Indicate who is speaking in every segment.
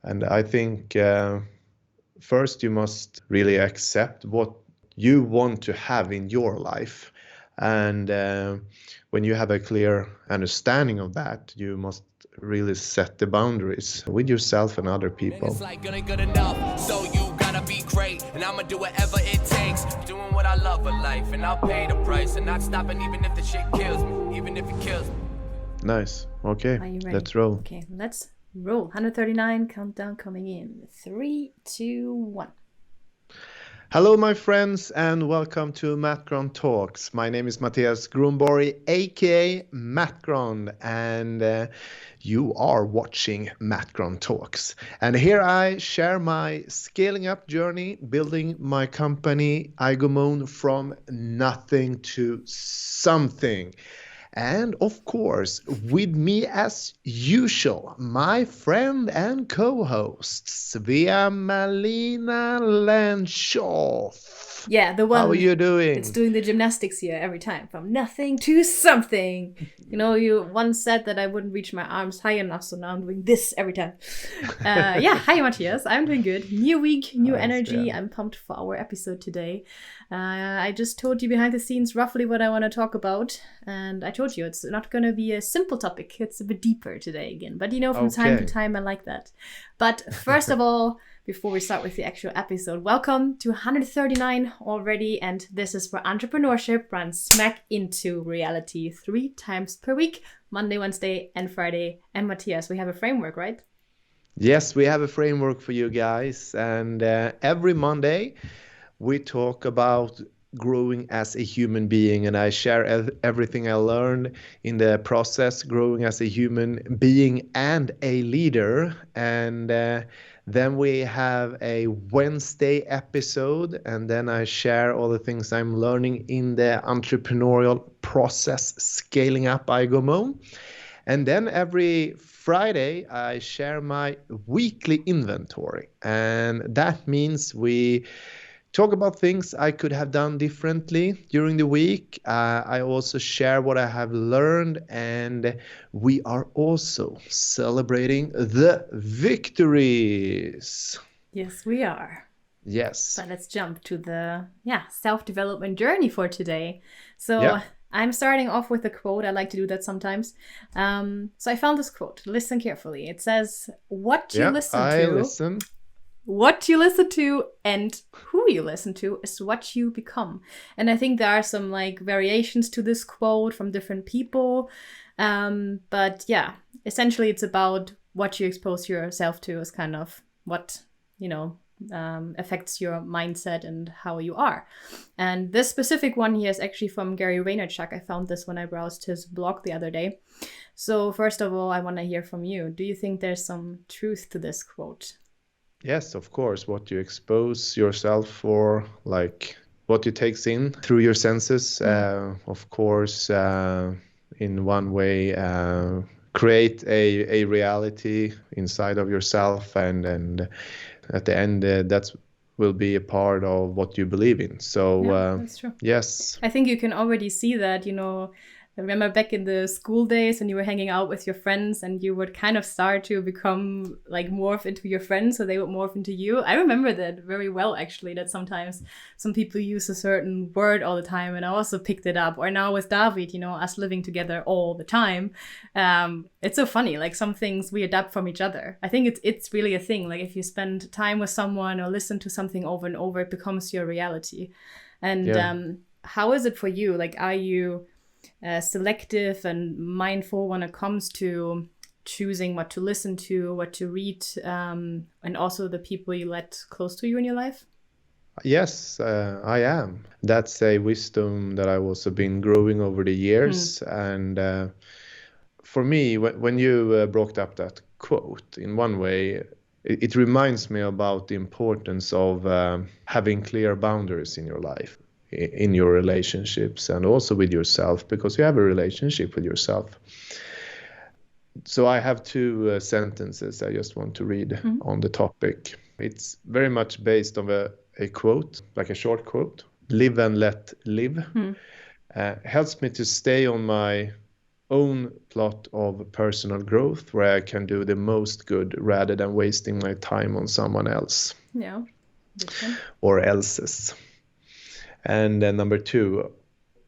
Speaker 1: And I think first you must really accept what you want to have in your life. And when you have a clear understanding of that, you must really set the boundaries with yourself and other people.
Speaker 2: It's like good enough, so you gotta be great, and I'ma do whatever it takes, doing what I love in life, and I'll pay the price, and not stopping even if the shit kills me, even if it kills me.
Speaker 1: Nice. Okay,
Speaker 3: Are you ready?
Speaker 1: let's roll.
Speaker 3: Okay, let's roll. 139 countdown coming in. 3, 2, 1.
Speaker 1: Hello, my friends, and welcome to MattGron Talks. My name is Mattias Gronborg, aka MattGron, and you are watching MattGron Talks. And here I share my scaling up journey, building my company Igomon from nothing to something. And of course, with me as usual, my friend and co-host, Svea Malina Lenshoff.
Speaker 3: Yeah, the one.
Speaker 1: How are you doing?
Speaker 3: It's doing the gymnastics here every time, from nothing to something. You know, you once said that I wouldn't reach my arms high enough, so now I'm doing this every time. Yeah, hi Mattias, I'm doing good. New week, new energy. Yeah. I'm pumped for our episode today. I just told you behind the scenes roughly what I want to talk about, and I told you it's not going to be a simple topic. It's a bit deeper today again, but you know, from time to time I like that. But first of all, before we start with the actual episode, welcome to 139 already, and this is where entrepreneurship runs smack into reality 3 times per week, Monday, Wednesday, and Friday. And Mattias, we have a framework, right?
Speaker 1: Yes, we have a framework for you guys, and every Monday we talk about growing as a human being, and I share everything I learned in the process, growing as a human being and a leader. And then we have a Wednesday episode, and then I share all the things I'm learning in the entrepreneurial process, scaling up Igomon. And then every Friday, I share my weekly inventory, and that means we talk about things I could have done differently during the week. I also share what I have learned, and we are also celebrating the victories.
Speaker 3: Yes, we are.
Speaker 1: Yes.
Speaker 3: So let's jump to the self-development journey for today. So I'm starting off with a quote. I like to do that sometimes. So I found this quote. Listen carefully. It says, what you listen to and who you listen to is what you become. And I think there are some like variations to this quote from different people. But yeah, essentially it's about what you expose yourself to is kind of what, you know, affects your mindset and how you are. And this specific one here is actually from Gary Vaynerchuck. I found this when I browsed his blog the other day. So first of all, I want to hear from you. Do you think there's some truth to this quote?
Speaker 1: Yes, of course. What you expose yourself for, like what you takes in through your senses, of course, in one way, create a reality inside of yourself, and at the end, that will be a part of what you believe in. So,
Speaker 3: that's true.
Speaker 1: Yes.
Speaker 3: I think you can already see that, you know. I remember back in the school days when you were hanging out with your friends and you would kind of start to become like morph into your friends, so they would morph into you. I remember that very well, actually, that sometimes some people use a certain word all the time, and I also picked it up. Or now with David, you know, us living together all the time. It's so funny, like some things we adapt from each other. I think it's really a thing. Like if you spend time with someone or listen to something over and over, it becomes your reality. And how is it for you? Like, are you selective and mindful when it comes to choosing what to listen to, what to read, and also the people you let close to you in your life?
Speaker 1: Yes, I am. That's a wisdom that I've also been growing over the years. And for me, when you brought up that quote, in one way, it reminds me about the importance of having clear boundaries in your life, in your relationships, and also with yourself, because you have a relationship with yourself. So I have 2 sentences I just want to read on the topic. It's very much based on a quote, like a short quote. Live and let live. Helps me to stay on my own plot of personal growth where I can do the most good rather than wasting my time on someone else.
Speaker 3: Yeah.
Speaker 1: Or else's. And then number 2,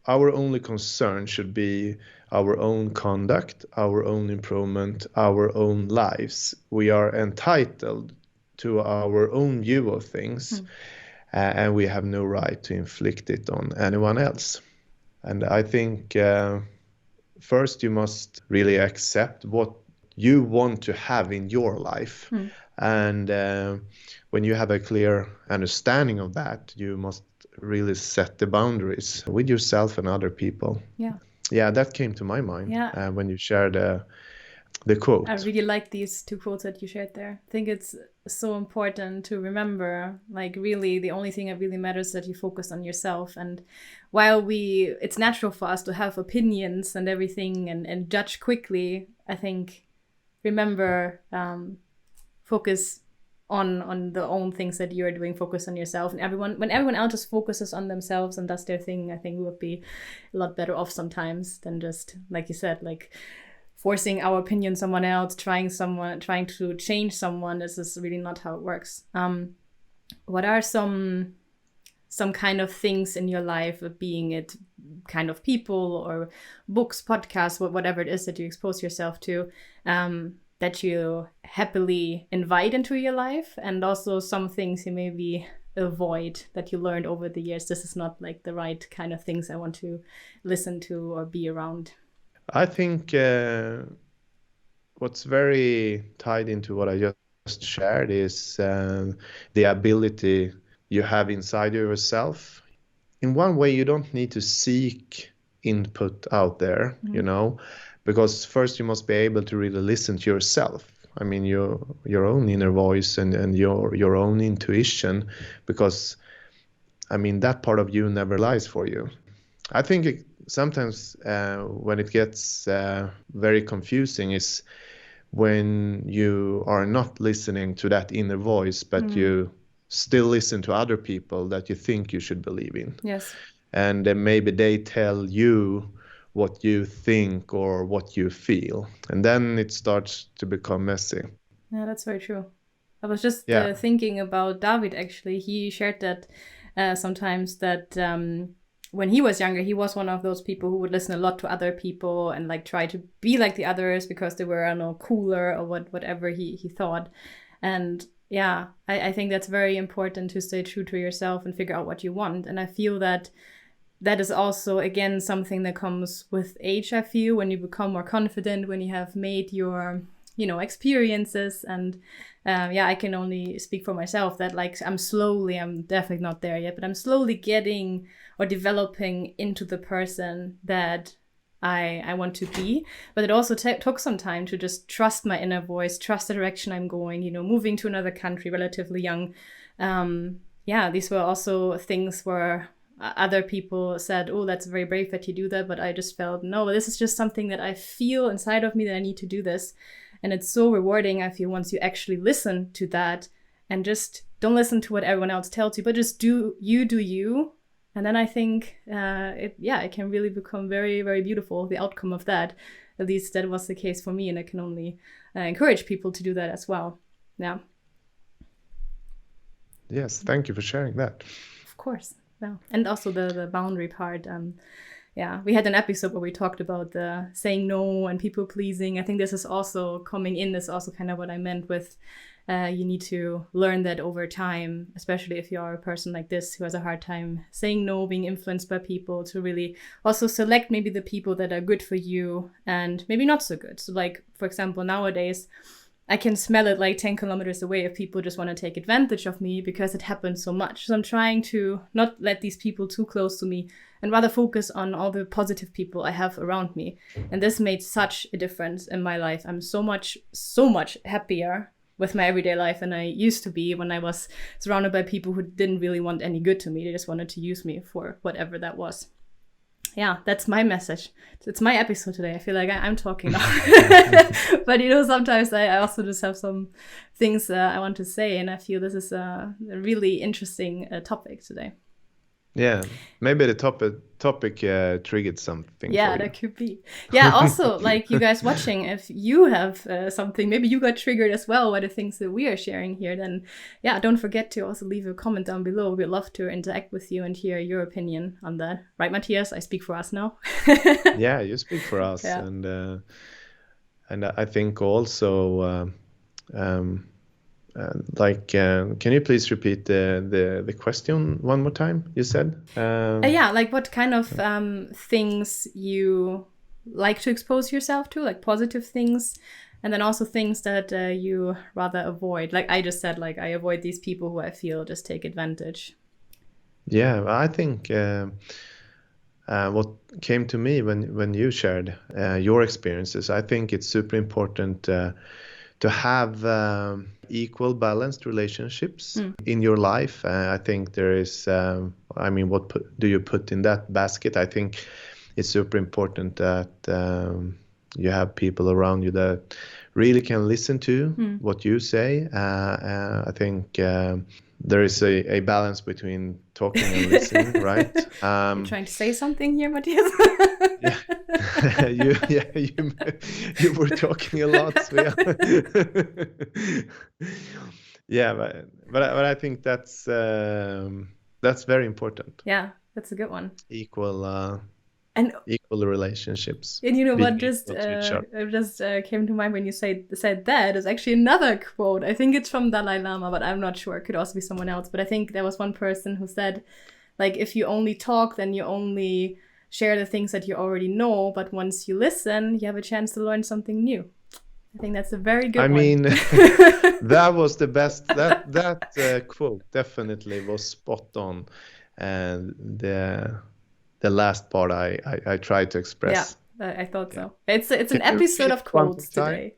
Speaker 1: our only concern should be our own conduct, our own improvement, our own lives. We are entitled to our own view of things, and we have no right to inflict it on anyone else. And I think first you must really accept what you want to have in your life. And when you have a clear understanding of that, you must really set the boundaries with yourself and other people. Yeah, that came to my mind when you shared the quote.
Speaker 3: I really like these 2 quotes that you shared there. I think it's so important to remember, like, really the only thing that really matters is that you focus on yourself. And while it's natural for us to have opinions and everything and judge quickly, I think remember, focus on the own things that you're doing, focus on yourself. And when everyone else just focuses on themselves and does their thing, I think we would be a lot better off sometimes than just, like you said, like forcing our opinion on someone else, trying to change someone. This is really not how it works. What are some kind of things in your life, being it kind of people or books, podcasts, whatever it is that you expose yourself to, that you happily invite into your life, and also some things you maybe avoid that you learned over the years? This is not like the right kind of things I want to listen to or be around.
Speaker 1: I think what's very tied into what I just shared is the ability you have inside yourself. In one way, you don't need to seek input out there, because first you must be able to really listen to yourself. I mean, your own inner voice and your own intuition, because, I mean, that part of you never lies for you. I think sometimes when it gets very confusing is when you are not listening to that inner voice, but you still listen to other people that you think you should believe in.
Speaker 3: Yes.
Speaker 1: And maybe they tell you what you think or what you feel. And then it starts to become messy.
Speaker 3: Yeah, that's very true. I was just thinking about David, actually. He shared that sometimes that when he was younger, he was one of those people who would listen a lot to other people and like try to be like the others because they were, I don't know, cooler or whatever he thought. And yeah, I think that's very important to stay true to yourself and figure out what you want. And I feel that is also, again, something that comes with age, I feel, when you become more confident, when you have made your, experiences. And I can only speak for myself that like I'm definitely not there yet, but I'm slowly getting or developing into the person that I want to be. But it also took some time to just trust my inner voice, trust the direction I'm going, moving to another country relatively young. These were also things where other people said, oh, that's very brave that you do that. But I just felt, no, this is just something that I feel inside of me that I need to do this. And it's so rewarding, I feel, once you actually listen to that and just don't listen to what everyone else tells you, but just do you. And then I think it can really become very, very beautiful, the outcome of that. At least that was the case for me, and I can only encourage people to do that as well. Yeah.
Speaker 1: Yes, thank you for sharing that.
Speaker 3: Of course. Yeah. And also the boundary part. We had an episode where we talked about the saying no and people pleasing. I think this is also coming in. This is also kind of what I meant with you need to learn that over time, especially if you are a person like this who has a hard time saying no, being influenced by people, to really also select maybe the people that are good for you and maybe not so good. So like, for example, nowadays, I can smell it like 10 kilometers away if people just want to take advantage of me, because it happens so much. So I'm trying to not let these people too close to me and rather focus on all the positive people I have around me. And this made such a difference in my life. I'm so much happier with my everyday life than I used to be when I was surrounded by people who didn't really want any good to me. They just wanted to use me for whatever that was. Yeah, that's my message. It's my episode today. I feel like I'm talking now. But, sometimes I also just have some things I want to say. And I feel this is a really interesting topic today.
Speaker 1: Yeah, maybe the topic triggered something
Speaker 3: Yeah,
Speaker 1: for you.
Speaker 3: that could be. Yeah, also, like you guys watching, if you have something, maybe you got triggered as well by the things that we are sharing here, then yeah, don't forget to also leave a comment down below. We'd love to interact with you and hear your opinion on that. Right, Matthias? I speak for us now.
Speaker 1: Yeah, you speak for us,
Speaker 3: Yeah.
Speaker 1: and I think also can you please repeat the question one more time? You said.
Speaker 3: Yeah, like what kind of things you like to expose yourself to, like positive things, and then also things that you rather avoid. Like I just said, like I avoid these people who I feel just take advantage.
Speaker 1: Yeah, I think what came to me when you shared your experiences, I think it's super important to have equal balanced relationships in your life. I think there is, I mean, do you put in that basket? I think it's super important that you have people around you that really can listen to what you say. I think there is a balance between talking and listening, right?
Speaker 3: You're trying to say something here, Matthias?
Speaker 1: Yeah. You were talking a lot, Svea. Yeah, but I think that's very important.
Speaker 3: Yeah, that's a good one. And
Speaker 1: Equal relationships.
Speaker 3: And you know
Speaker 1: Being
Speaker 3: what just
Speaker 1: equal to each other.
Speaker 3: came to mind when you said that is actually another quote. I think it's from Dalai Lama, but I'm not sure. It could also be someone else. But I think there was one person who said, like, if you only talk, then you only share the things that you already know. But once you listen, you have a chance to learn something new. I think that's a very good one.
Speaker 1: I mean, that was the best. That quote definitely was spot on, and the last part I tried to express.
Speaker 3: Yeah, I thought so. It's an episode of quotes today.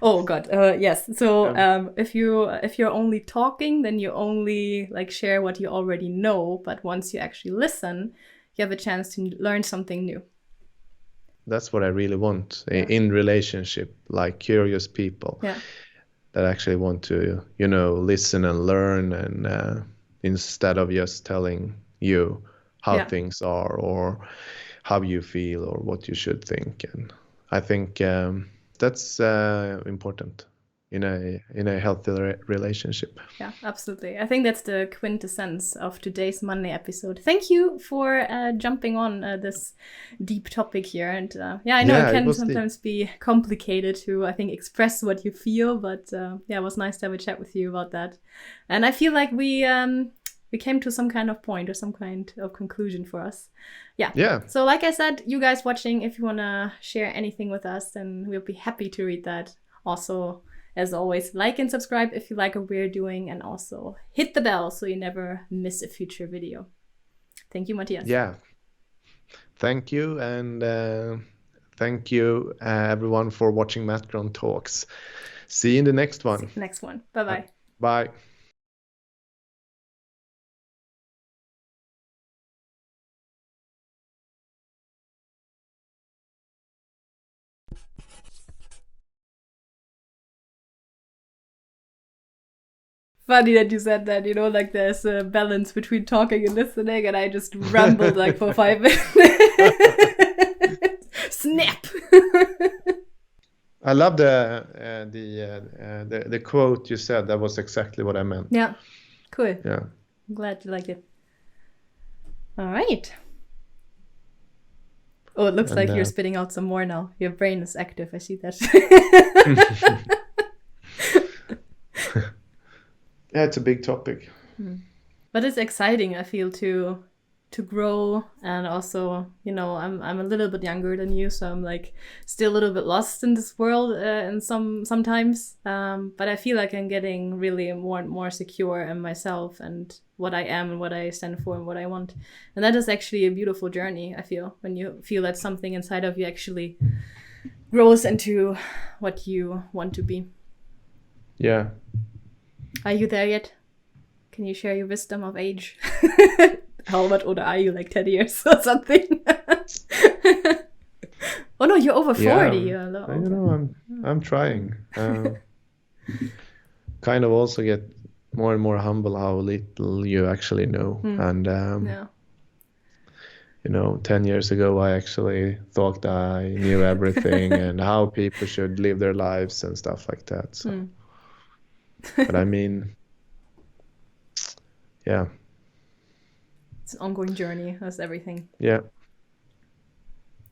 Speaker 3: Oh God, yes. So if you're only talking, then you only like share what you already know. But once you actually listen, you have a chance to learn something new.
Speaker 1: That's what I really want in relationship, like curious people that actually want to, listen and learn, and instead of just telling you how things are or how you feel or what you should think. And I think that's important in a healthy relationship.
Speaker 3: Yeah, absolutely. I think that's the quintessence of today's Monday episode. Thank you for jumping on this deep topic here. And I know it can sometimes be complicated to, I think, express what you feel. But it was nice to have a chat with you about that. And I feel like we came to some kind of point or some kind of conclusion for us. Yeah. So like I said, you guys watching, if you want to share anything with us, then we'll be happy to read that. Also, as always, like and subscribe if you like what we're doing, and also hit the bell so you never miss a future video. Thank you, Matthias.
Speaker 1: Yeah. Thank you. And thank you, everyone, for watching MattGron Talks. See you in the next one.
Speaker 3: Bye-bye.
Speaker 1: Bye.
Speaker 3: Funny that you said that, like there's a balance between talking and listening, and I just rambled like for 5 minutes. Snap!
Speaker 1: I love the quote you said. That was exactly what I meant.
Speaker 3: Yeah, cool.
Speaker 1: Yeah.
Speaker 3: I'm glad you liked it. All right. Oh, it looks like you're spitting out some more now. Your brain is active. I see that.
Speaker 1: Yeah, it's a big topic.
Speaker 3: But it's exciting, I feel, to grow. And also, I'm a little bit younger than you, so I'm like still a little bit lost in this world and sometimes. But I feel like I'm getting really more and more secure in myself and what I am and what I stand for and what I want. And that is actually a beautiful journey, I feel, when you feel that something inside of you actually grows into what you want to be.
Speaker 1: Yeah.
Speaker 3: Are you there yet? Can you share your wisdom of age? How much older are you? Like 10 years or something? Oh no, you're over 40.
Speaker 1: Yeah, I'm trying. Kind of also get more and more humble how little you actually know. And
Speaker 3: Yeah.
Speaker 1: 10 years ago, I actually thought I knew everything and how people should live their lives and stuff like that. So, but I mean, yeah,
Speaker 3: It's an ongoing journey. That's everything.
Speaker 1: yeah,